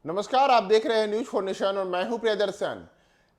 नमस्कार, आप देख रहे हैं न्यूज फॉर नेशन और मैं हूं प्रियदर्शन।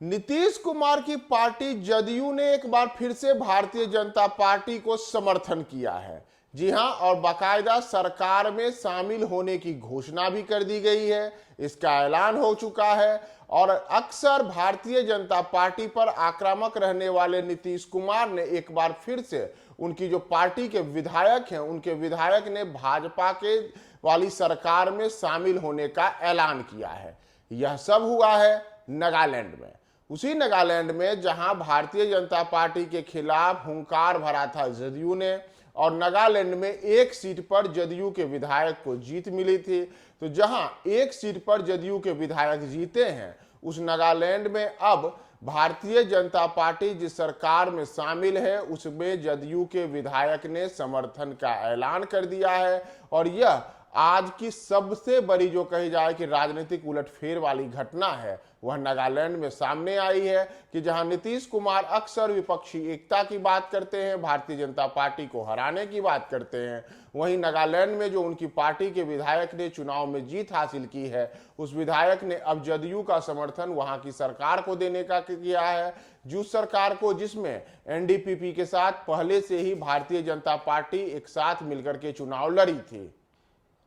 नीतीश कुमार की पार्टी जदयू ने एक बार फिर से भारतीय जनता पार्टी को समर्थन किया है। जी हां, और बाकायदा सरकार में शामिल होने की घोषणा भी कर दी गई है। इसका ऐलान हो चुका है और अक्सर भारतीय जनता पार्टी पर आक्रामक रहने वाले नीतीश कुमार ने एक बार फिर से उनकी जो पार्टी के विधायक हैं, उनके विधायक ने भाजपा के वाली सरकार में शामिल होने का ऐलान किया है। यह सब हुआ है नागालैंड में। उसी नागालैंड में जहां भारतीय जनता पार्टी के खिलाफ हुंकार भरा था जदयू ने, और नागालैंड में एक सीट पर जदयू के विधायक को जीत मिली थी। तो जहां एक सीट पर जदयू के विधायक जीते हैं, उस नागालैंड में अब भारतीय जनता पार्टी जिस सरकार में शामिल है उसमें जदयू के विधायक ने समर्थन का ऐलान कर दिया है। और यह आज की सबसे बड़ी जो कही जाए कि राजनीतिक उलटफेर वाली घटना है, वह नागालैंड में सामने आई है कि जहां नीतीश कुमार अक्सर विपक्षी एकता की बात करते हैं, भारतीय जनता पार्टी को हराने की बात करते हैं, वहीं नागालैंड में जो उनकी पार्टी के विधायक ने चुनाव में जीत हासिल की है, उस विधायक ने अब जदयू का समर्थन वहां की सरकार को देने का किया है, जिस सरकार को जिसमें एनडीपीपी के साथ पहले से ही भारतीय जनता पार्टी एक साथ मिलकर के चुनाव लड़ी थी।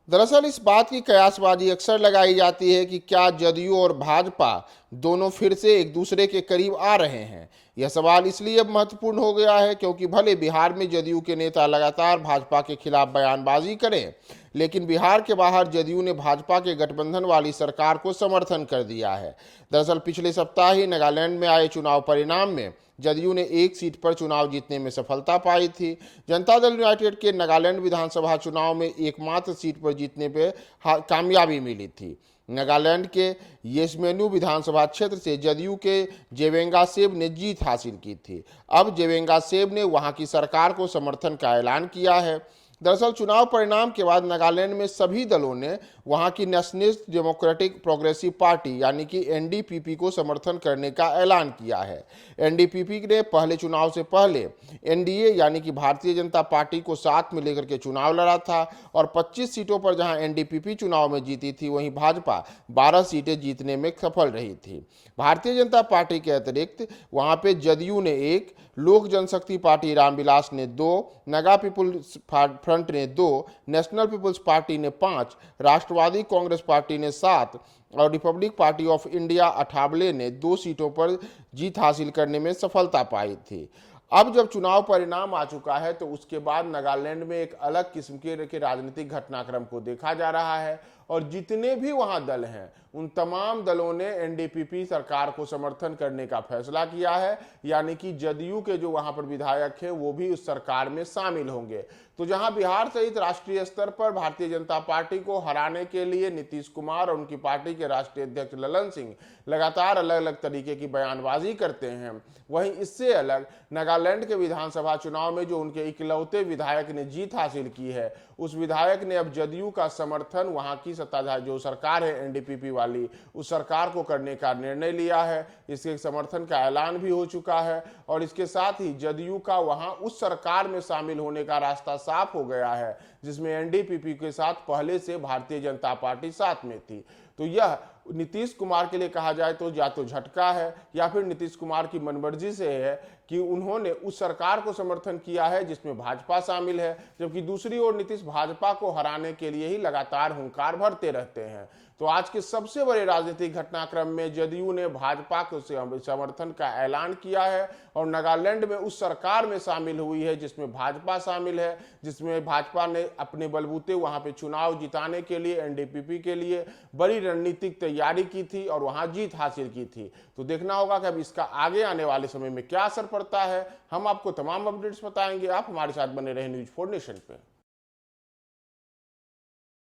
दरअसल इस बात की कयासबाजी अक्सर लगाई जाती है कि क्या जदयू और भाजपा दोनों फिर से एक दूसरे के करीब आ रहे हैं। यह सवाल इसलिए अब महत्वपूर्ण हो गया है क्योंकि भले बिहार में जदयू के नेता लगातार भाजपा के खिलाफ बयानबाजी करें, लेकिन बिहार के बाहर जदयू ने भाजपा के गठबंधन वाली सरकार को समर्थन कर दिया है। दरअसल पिछले सप्ताह ही नागालैंड में आए चुनाव परिणाम में जदयू ने एक सीट पर चुनाव जीतने में सफलता पाई थी। जनता दल यूनाइटेड के नागालैंड विधानसभा चुनाव में एकमात्र सीट पर जीतने पर कामयाबी मिली थी। नागालैंड के येसमेनु विधानसभा क्षेत्र से जदयू के जेवेंगासेब ने जीत हासिल की थी। अब जेवेंगासेब ने वहां की सरकार को समर्थन का ऐलान किया है। दरअसल चुनाव परिणाम के बाद नागालैंड में सभी दलों ने वहां की नेशनलिस्ट डेमोक्रेटिक प्रोग्रेसिव पार्टी यानी कि एनडीपीपी को समर्थन करने का ऐलान किया है। एनडीपीपी ने पहले चुनाव से पहले एनडीए यानी कि भारतीय जनता पार्टी को साथ में लेकर के चुनाव लड़ा था और 25 सीटों पर जहां एनडीपीपी चुनाव में जीती थी, वहीं भाजपा 12 सीटें जीतने में सफल रही थी। भारतीय जनता पार्टी के अतिरिक्त वहां पे जदयू ने 1, लोक जनशक्ति पार्टी रामविलास ने 2, नगा पीपुल्स फ्रंट ने 2, नेशनल पीपुल्स पार्टी ने 5, राष्ट्रवादी कांग्रेस पार्टी ने 7 और Republic party of India Athawale ने 2 सीटों पर जीत हासिल करने में सफलता पाई थी। अब जब चुनाव परिणाम आ चुका है तो उसके बाद नागालैंड में एक अलग किस्म के राजनीतिक घटनाक्रम को देखा जा रहा है और जितने भी वहां दल हैं उन तमाम दलों ने एनडीपीपी सरकार को समर्थन करने का फैसला किया है, यानी कि जदयू के जो वहां पर विधायक हैं वो भी उस सरकार में शामिल होंगे। तो जहां बिहार सहित राष्ट्रीय स्तर पर भारतीय जनता पार्टी को हराने के लिए नीतीश कुमार और उनकी पार्टी के राष्ट्रीय अध्यक्ष ललन सिंह लगातार अलग अलग तरीके की बयानबाजी करते हैं, वहीं इससे अलग नागालैंड के विधानसभा चुनाव में जो उनके इकलौते विधायक ने जीत हासिल की है, उस विधायक ने अब जदयू का समर्थन वहां की सत्ताधारी जो सरकार है एनडीपीपी वाली, उस सरकार को करने का निर्णय लिया है। इसके समर्थन का ऐलान भी हो चुका है और इसके साथ ही जदयू का वहां उस सरकार में शामिल होने का रास्ता साफ हो गया है जिसमें एनडीपीपी के साथ पहले से भारतीय जनता पार्टी साथ में थी। तो यह नीतीश कुमार के लिए कहा जाए तो या तो झटका है या फिर नीतीश कुमार की मनमर्जी से है कि उन्होंने उस सरकार को समर्थन किया है जिसमें भाजपा शामिल है, जबकि दूसरी ओर नीतीश भाजपा को हराने के लिए ही लगातार हुंकार भरते रहते हैं। तो आज के सबसे बड़े राजनीतिक घटनाक्रम में जदयू ने भाजपा को समर्थन का ऐलान किया है और नागालैंड में उस सरकार में शामिल हुई है जिसमें भाजपा शामिल है, जिसमें भाजपा ने अपने बलबूते वहां पे चुनाव जिताने के लिए एनडीपीपी के लिए बड़ी रणनीतिक तैयारी की थी और वहां जीत हासिल की थी। तो देखना होगा कि अब इसका आगे आने वाले समय में क्या असर पड़ता है। हम आपको तमाम अपडेट्स बताएंगे। आप हमारे साथ बने रहे न्यूज फॉर नेशन पे।